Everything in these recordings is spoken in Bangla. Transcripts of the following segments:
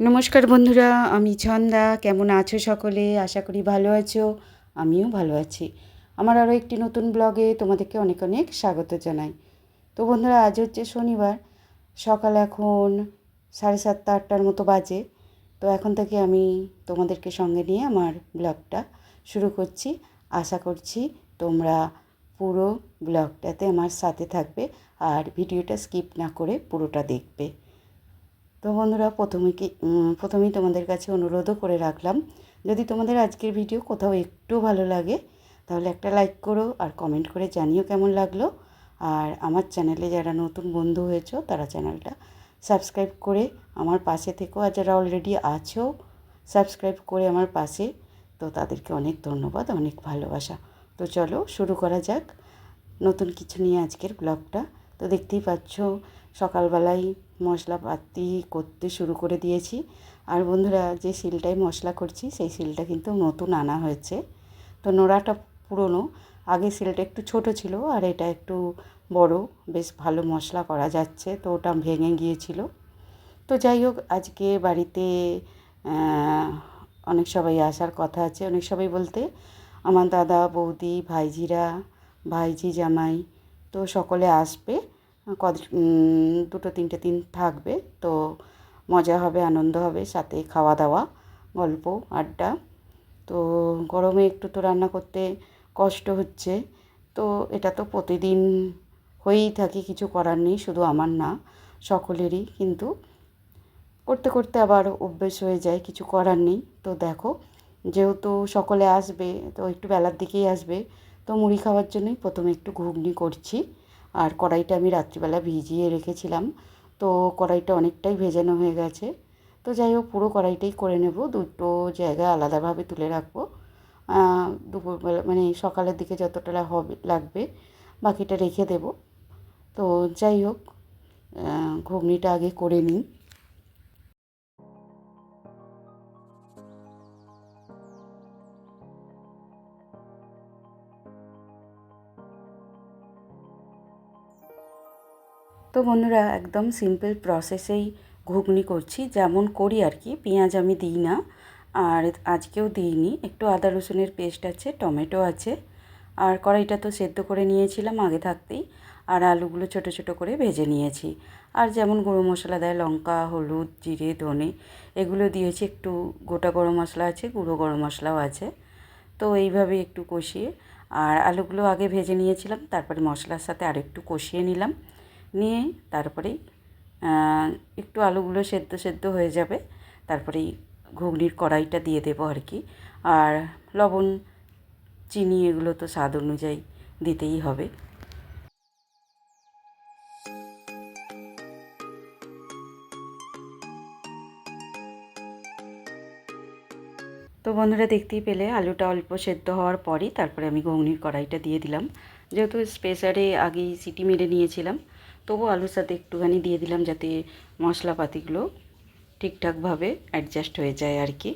নমস্কার বন্ধুরা, আমি ছন্দা। কেমন আছো সকলে? আশা করি ভালো আছো। আমিও ভালো আছি। আমার আরও একটি নতুন ব্লগে তোমাদেরকে অনেক অনেক স্বাগত জানাই। তো বন্ধুরা, আজ হচ্ছে শনিবার, সকাল এখন 7:30-8টার মতো বাজে। তো এখন থেকে আমি তোমাদেরকে সঙ্গে নিয়ে আমার ব্লগটা শুরু করছি। আশা করছি তোমরা পুরো ব্লগটাতে আমার সাথে থাকবে আর ভিডিওটা স্কিপ না করে পুরোটা দেখবে। তো বন্ধুরা, প্রথমেই তোমাদের কাছে অনুরোধও করে রাখলাম, যদি তোমাদের আজকের ভিডিও কোথাও একটু ভালো লাগে তাহলে একটা লাইক করো আর কমেন্ট করে জানিও কেমন লাগলো। আর আমার চ্যানেলে যারা নতুন বন্ধু হয়েছো তারা চ্যানেলটা সাবস্ক্রাইব করে আমার পাশে থেকো, আর যারা অলরেডি আছো সাবস্ক্রাইব করে আমার পাশে, তো তাদেরকে অনেক ধন্যবাদ, অনেক ভালোবাসা। তো চলো শুরু করা যাক নতুন কিছু নিয়ে আজকের ব্লগটা। তো দেখতেই পাচ্ছ সকালবেলায় মশলাপাতি করতে শুরু করে দিয়েছি। আর বন্ধুরা, যে শিলটায় মশলা করছি সেই শিলটা কিন্তু নতুন আনা হয়েছে। তো নোড়াটা পুরনো, আগে শিলটা একটু ছোট ছিল আর এটা একটু বড়, বেশ ভালো মশলা করা যাচ্ছে। তো ওটা ভেঙে গিয়েছিল। তো যাই হোক, আজকে বাড়িতে অনেক সবাই আসার কথা আছে। অনেক সবাই বলতে আমার দাদা, বৌদি, ভাইঝিরা, ভাইঝি, জামাই, তো সকলে আসবে। দুটো তিনটে দিন থাকবে। তো মজা হবে, আনন্দ হবে, সাথে খাওয়া দাওয়া, গল্প, আড্ডা। তো গরমে একটু তো রান্না করতে কষ্ট হচ্ছে। তো এটা তো প্রতিদিন হয়েই থাকে, কিছু করার নেই, শুধু আমার না, সকলেরই। কিন্তু করতে করতে আবার অভ্যেস হয়ে যায়, কিছু করার নেই। তো দেখো, যেহেতু সকলে আসবে, তো একটু বেলার দিকেই আসবে, তো মুড়ি খাওয়ার জন্যই প্রথমে একটু ঘুগনি করছি। আর কড়াইটা আমি রাত্রিবেলা ভিজিয়ে রেখেছিলাম, তো কড়াইটা অনেকটাই ভেজানো হয়ে গেছে। তো যাই হোক, পুরো কড়াইটাই করে নেব, দুটো জায়গায় আলাদাভাবে তুলে রাখবো। দুপুরবেলা মানে সকালের দিকে যতটা হবে লাগবে বাকিটা রেখে দেব। তো যাই হোক, ঘুগনিটা আগে করে নিই। তো বন্ধুরা, একদম সিম্পল প্রসেসেই ঘুগনি করছি, যেমন করি আর কি। পেঁয়াজ আমি দিই না, আর আজকেও দিইনি। একটু আদা রসুনের পেস্ট আছে, টমেটো আছে, আর কড়াইটা তো সেদ্ধ করে নিয়েছিলাম আগে থাকতেই। আর আলুগুলো ছোট ছোট করে ভেজে নিয়েছি। আর যেমন গুঁড়ো মশলা দেয়, লঙ্কা, হলুদ, জিরে, ধনে, এগুলো দিয়েছি। একটু গোটা গরম মশলা আছে, গুঁড়ো গরম মশলাও আছে। তো এইভাবে একটু কষিয়ে, আর আলুগুলো আগে ভেজে নিয়েছিলাম, তারপরে মশলার সাথে আরেকটু কষিয়ে নিলাম। নিয়ে তারপরেই একটু আলুগুলো সেদ্ধ সেদ্ধ হয়ে যাবে, তারপরেই ঘুগনির কড়াইটা দিয়ে দেবো আর কি। আর লবণ, চিনি, এগুলো তো স্বাদ অনুযায়ী দিতেই হবে। তো বন্ধুরা, দেখতেই পেলে আলুটা অল্প সেদ্ধ হওয়ার পরই তারপরে আমি ঘুগনির কড়াইটা দিয়ে দিলাম। যেহেতু প্রেসারে আগেই সিটি মেরে নিয়েছিলাম, তবু আলুর সাথে একটুখানি দিয়ে দিলাম, যাতে মশলাপাতিগুলো ঠিকঠাকভাবে অ্যাডজাস্ট হয়ে যায় আর কি।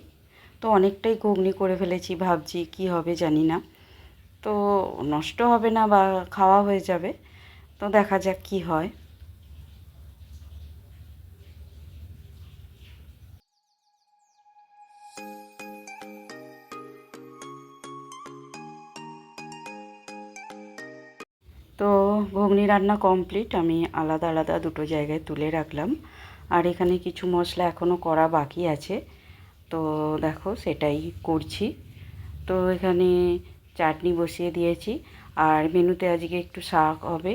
তো অনেকটাই ঘুগনি করে ফেলেছি, ভাবছি কি হবে জানি না। তো নষ্ট হবে না বা খাওয়া হয়ে যাবে, তো দেখা যাক কি হয়। তো ঘুগনি রান্না কমপ্লিট, আমি আলাদা আলাদা দুটো জায়গায় তুলে রাখলাম। আর এখানে কিছু মশলা এখনও করা বাকি আছে, তো দেখো সেটাই করছি। তো এখানে চাটনি বসিয়ে দিয়েছি। আর মেনুতে আজকে একটু শাক হবে,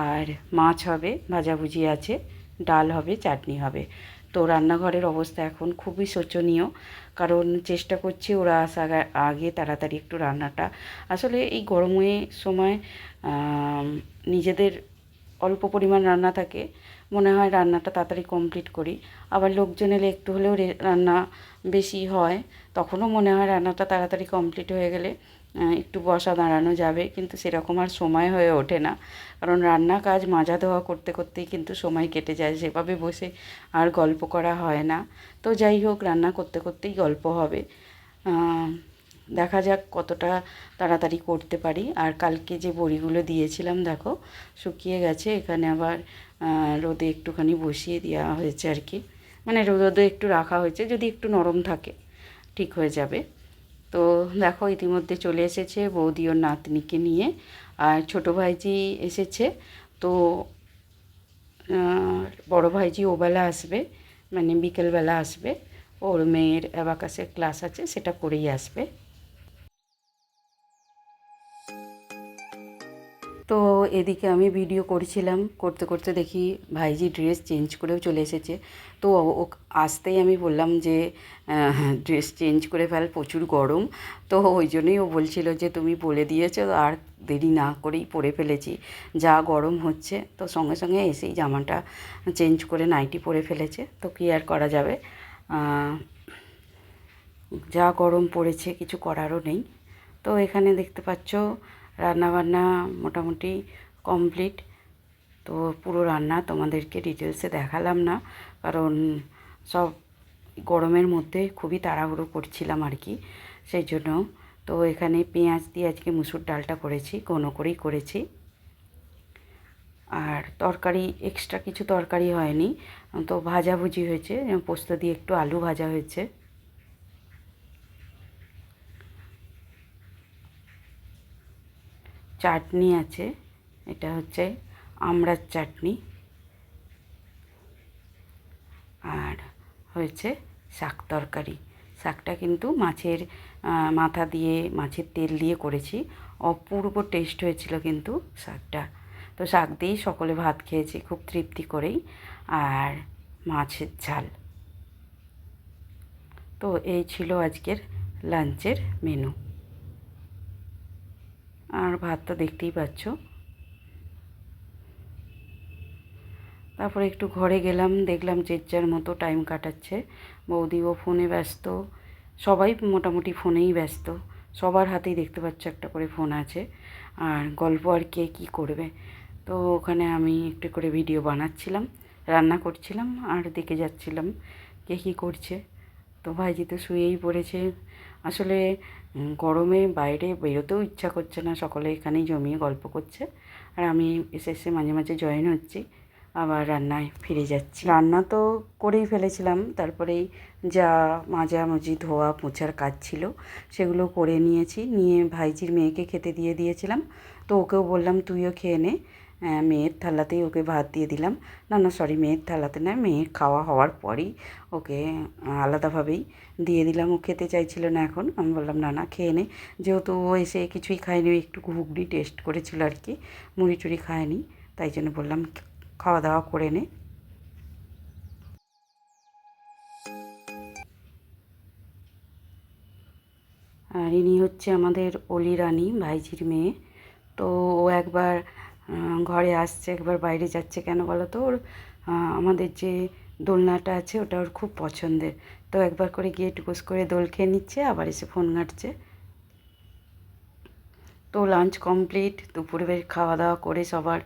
আর মাছ হবে, ভাজাভুজি আছে, ডাল হবে, চাটনি হবে। তো রান্নাঘরের অবস্থা এখন খুবই শোচনীয়, কারণ চেষ্টা করছি ওরা আসার আগে তাড়াতাড়ি একটু রান্নাটা, আসলে এই গরমের সময় নিজেদের অল্প পরিমাণ রান্না থাকে, মনে হয় রান্নাটা তাড়াতাড়ি কমপ্লিট করি। আবার লোকজন এলে একটু হলেও রান্না বেশি হয়, তখনও মনে হয় রান্নাটা তাড়াতাড়ি কমপ্লিট হয়ে গেলে একটু বসা দাঁড়ানো যাবে, কিন্তু সেরকম আর সময় হয়ে ওঠে না। কারণ রান্না কাজ মাজা ধোয়া করতে করতেই কিন্তু সময় কেটে যায়, সেভাবে বসে আর গল্প করা হয় না। তো যাই হোক, রান্না করতে করতেই গল্প হবে। দেখা যাক কতটা তাড়াতাড়ি করতে পারি। আর কালকে যে বড়িগুলো দিয়েছিলাম দেখো শুকিয়ে গেছে, এখানে আবার রোদে একটুখানি বসিয়ে দেওয়া হয়েছে আর কি, মানে রোদে একটু রাখা হয়েছে, যদি একটু নরম থাকে ঠিক হয়ে যাবে। তো দেখো ইতিমধ্যে চলে এসেছে বৌদি ওর নাতনিকে নিয়ে, আর ছোটো ভাইজি এসেছে। তো বড় ভাইজি ওবেলা আসবে, মানে বিকেলবেলা আসবে, ওর মেয়ের অ্যাবাকাসের ক্লাস আছে, সেটা করেই আসবে। তো এদিকে আমি ভিডিও করছিলাম, করতে করতে দেখি ভাইজি ড্রেস চেঞ্জ করেও চলে এসেছে। তো ও আসতেই আমি বললাম যে ড্রেস চেঞ্জ করে ফেল, প্রচুর গরম। তো ওই জন্যই ও বলছিল যে তুমি বলে দিয়েছো, আর দেরি না করেই পরে ফেলেছি, যা গরম হচ্ছে। তো সঙ্গে সঙ্গে এসেই জামাটা চেঞ্জ করে নাইটি পরে ফেলেছে। তো কী আর করা যাবে, যা গরম পড়েছে কিছু করারও নেই। তো এখানে দেখতে পাচ্ছ রান্নাবান্না মোটামুটি কমপ্লিট। তো পুরো রান্না তোমাদেরকে ডিটেলসে দেখালাম না, কারণ সব গরমের মধ্যে খুবই তাড়াহুড়ো করছিলাম আর কি, সেই জন্য। তো এখানে পেঁয়াজ দিয়ে আজকে মুসুর ডালটা করেছি, ঘন করেই করেছি। আর তরকারি এক্সট্রা কিছু তরকারি হয়নি, তো ভাজাভুজি হয়েছে, যেমন পোস্ত দিয়ে একটু আলু ভাজা হয়েছে। চাটনি আছে, এটা হচ্ছে আমড়ার চাটনি। আর হয়েছে শাক তরকারি। শাকটা কিন্তু মাছের মাথা দিয়ে, মাছের তেল দিয়ে করেছি, অপূর্ব টেস্ট হয়েছিল কিন্তু শাকটা। তো শাক দিয়েই সকলে ভাত খেয়েছি খুব তৃপ্তি করেই, আর মাছের ঝাল। তো এই ছিল আজকের লাঞ্চের মেনু। আর ভাত তো দেখতেই পাচ্ছ। তারপরে একটু ঘরে গেলাম, দেখলাম যে যার মতো টাইম কাটাচ্ছে। বৌদিও ফোনে ব্যস্ত, সবাই মোটামুটি ফোনেই ব্যস্ত, সবার হাতেই দেখতে পাচ্ছ একটা করে ফোন আছে। আর গল্প আর কে কী করবে। তো ওখানে আমি একটু করে ভিডিও বানাচ্ছিলাম, রান্না করছিলাম, আর দেখে যাচ্ছিলাম কে কী করছে। তো ভাইজি তো শুয়েই পড়েছে। আসলে গরমে বাইরে বেরোতেও ইচ্ছা করছে না, সকলে এখানেই জমিয়ে গল্প করছে, আর আমি এসে এসে মাঝে মাঝে জয়েন হচ্ছি, আবার রান্নায় ফিরে যাচ্ছি। রান্না তো করেই ফেলেছিলাম, তারপরেই যা মাজামাজি ধোয়া মোছার কাজ ছিল সেগুলো করে নিয়েছি, নিয়ে ভাইজির মেয়েকে খেতে দিয়ে দিয়েছিলাম। তো ওকেও বললাম তুইও খেয়ে নে, মেয়ের থালাতেই ওকে ভাত দিয়ে দিলাম। না না সরি, মেয়ের থালাতে নয়, মেয়ের খাওয়া হওয়ার পরই ওকে আলাদাভাবেই দিয়ে দিলাম। ও খেতে চাইছিল না এখন, আমি বললাম না না খেয়ে নে, যেহেতু ও এসে কিছুই খায়নি, একটু ঘুগনি টেস্ট করেছিল আর কি, মুড়ি টুড়ি খায়নি, তাই জন্য বললাম খাওয়া দাওয়া করে নে। আর ইনি হচ্ছে আমাদের অলি রানী, ভাইজির মেয়ে। তো ও একবার ঘরে আসছে, একবার বাইরে যাচ্ছে, কেন বলো তো, ওর আমাদের যে দোলনাটা আছে ওটা ওর খুব পছন্দের। তো একবার করে গিয়ে টুকুস করে দোল খেয়ে নিচ্ছে, আবার এসে ফোন ঘাঁটছে। তো লাঞ্চ কমপ্লিট, দুপুরের খাওয়া দাওয়া করে সবার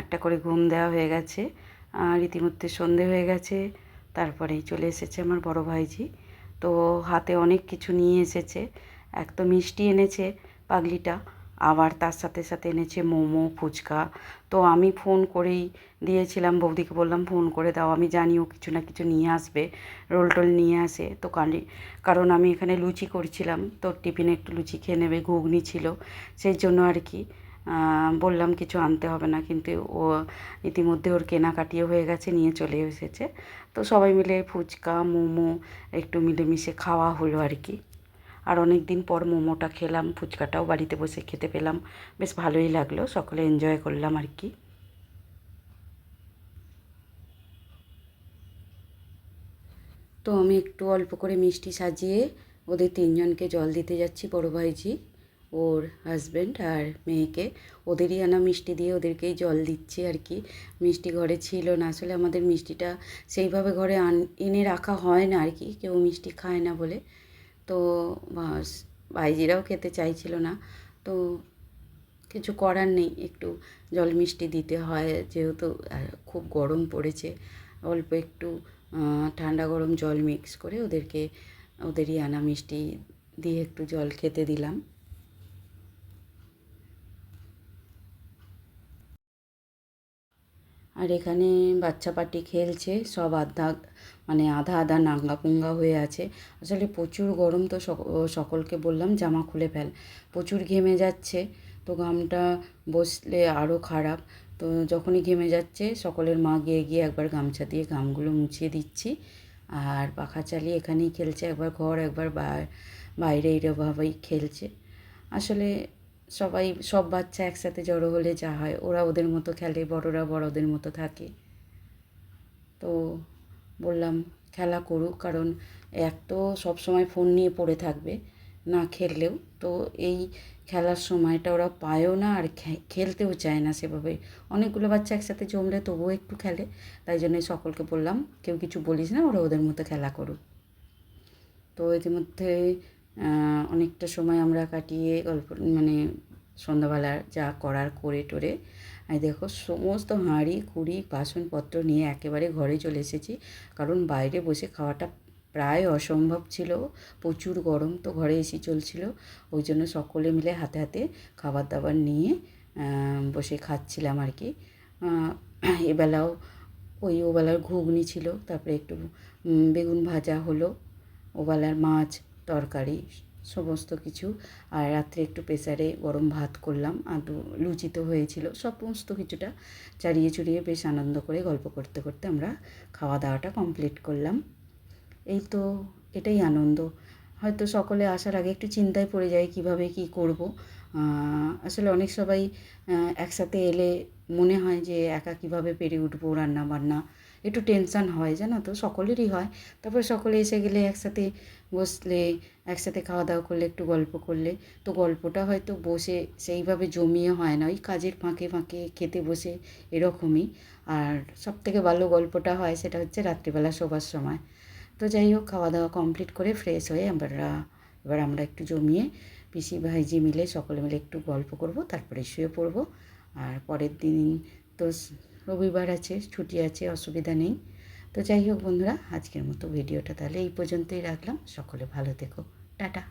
একটা করে ঘুম দেওয়া হয়ে গেছে, আর ইতিমধ্যে সন্ধে হয়ে গেছে। তারপরেই চলে এসেছে আমার বড় ভাইজি। তো হাতে অনেক কিছু নিয়ে এসেছে, এক তো মিষ্টি এনেছে পাগলিটা, আবার তার সাথে সাথে এনেছে মোমো, ফুচকা। তো আমি ফোন করেই দিয়েছিলাম, বৌদিকে বললাম ফোন করে দাও, আমি জানি ও কিছু না কিছু নিয়ে আসবে, রোল টোল নিয়ে আসে। তো কারণ আমি এখানে লুচি করছিলাম, তো টিফিনে একটু লুচি খেয়ে নেবে, ঘুগনি ছিল, সেই জন্য আর কি বললাম কিছু আনতে হবে না, কিন্তু ও ইতিমধ্যে ওর কেনাকাটিও হয়ে গেছে, নিয়ে চলে এসেছে। তো সবাই মিলে ফুচকা মোমো একটু মিলেমিশে খাওয়া হলো আর কি। আর অনেক দিন পর মোমোটা খেলাম, ফুচকাটাও বাড়িতে বসে খেতে পেলাম, বেশ ভালোই লাগলো, সকলে এনজয় করলাম আর কি। তো আমি একটু অল্প করে মিষ্টি সাজিয়ে ওদের তিনজনকে জল দিতে যাচ্ছি, বড় ভাইজি, ওর হাজব্যান্ড আর মেয়েকে। ওদেরই আনা মিষ্টি দিয়ে ওদেরকেই জল দিচ্ছি আর কি। মিষ্টি ঘরে ছিল না, আসলে আমাদের মিষ্টিটা সেইভাবে ঘরে এনে রাখা হয় না আর কি, কেউ মিষ্টি খায় না বলে। তো বাস, ভাইজিরাও খেতে চাইছিল না, তো কিছু করার নেই, একটু জল মিষ্টি দিতে হয়, যেহেতু খুব গরম পড়েছে। অল্প একটু ঠান্ডা গরম জল মিক্স করে ওদেরকে ওদেরই আনা মিষ্টি দিয়ে একটু জল খেতে দিলাম। আর এখানে বাচ্চা পার্টি খেলছে, সব আধা মানে আধা আধা নাঙ্গা পুঙ্গা হয়ে আছে। আসলে প্রচুর গরম, তো সকলকে বললাম জামা খুলে ফেল, প্রচুর ঘেমে যাচ্ছে। তো ঘামটা বসলে আরও খারাপ। তো যখনই ঘেমে যাচ্ছে সকলের মা গিয়ে গিয়ে একবার গামছা দিয়ে ঘামগুলো মুছিয়ে দিচ্ছি। আর পাখা চালিয়ে এখানেই খেলছে, একবার ঘর একবার বাইরে এরভাবেই খেলছে। আসলে সব বাচ্চা একসাথে জড়ো হলে যা হয়, ওরা ওদের মতো খেলে, বড়রা বড়দের মতো থাকে। তো বললাম খেলা করুক, কারণ এক তো সবসময় ফোন নিয়ে পড়ে থাকবে না খেললেও, তো এই খেলার সময়টা ওরা পায়ও না আর খেলতেও চায় না সেভাবে। অনেকগুলো বাচ্চা একসাথে জমলে তবুও একটু খেলে, তাই জন্য সকলকে বললাম কেউ কিছু বলিস না, ওরা ওদের মতো খেলা করুক। তো ইতিমধ্যে অনেকটা সময় আমরা কাটিয়ে গল্প মানে সন্ধ্যাবেলা যা করার করে টোরে দেখো সমস্ত হাঁড়ি কুড়ি বাসনপত্র নিয়ে একেবারে ঘরে চলে এসেছি, কারণ বাইরে বসে খাওয়াটা প্রায় অসম্ভব ছিল, প্রচুর গরম। তো ঘরে এসি চলছিল, ওই জন্য সকলে মিলে হাতে হাতে খাবার দাবার নিয়ে বসে খাচ্ছিলাম আর কি। এবেলাও ওবেলার ঘুগনি ছিল, তারপরে একটু বেগুন ভাজা হলো, ওবেলার মাছ তরকারি সমস্ত কিছু। আর রাত্রে একটু প্রেসারে গরম ভাত করলাম, আলু লুচি তো হয়েছিল, সমস্ত কিছুটা চাড়িয়ে চুড়িয়ে বেশ আনন্দ করে গল্প করতে করতে আমরা খাওয়া দাওয়াটা কমপ্লিট করলাম। এই তো এটাই আনন্দ। হয়তো সকলে আসার আগে একটু চিন্তায় পড়ে যায় কীভাবে কী করব। আসলে অনেক সবাই একসাথে এলে মনে হয় যে একা কীভাবে পেরে উঠবো, রান্না বান্না একটু টেনশান হয়, জানো তো, সকলেরই হয়। তারপর সকলে এসে গেলে একসাথে বসলে, একসাথে খাওয়া দাওয়া করলে, একটু গল্প করলে, তো গল্পটা হয়তো বসে সেইভাবে জমিয়ে হয় না, ওই কাজের ফাঁকে ফাঁকে খেতে বসে এরকমই। আর সবথেকে ভালো গল্পটা হয় সেটা হচ্ছে রাত্রিবেলা শোবার সময়। তো যাই হোক, খাওয়া দাওয়া কমপ্লিট করে ফ্রেশ হয়ে এবার আমরা একটু জমিয়ে পিসি ভাইজি মিলে সকলে মিলে একটু গল্প করব, তারপরে শুয়ে পড়ব। আর পরের দিন তো রবিবার আছে, ছুটি আছে, অসুবিধা নেই। তো যাই হোক বন্ধুরা, আজকের মতো ভিডিওটা তাহলে এই পর্যন্তই রাখলাম। সকলে ভালো থেকো, টাটা।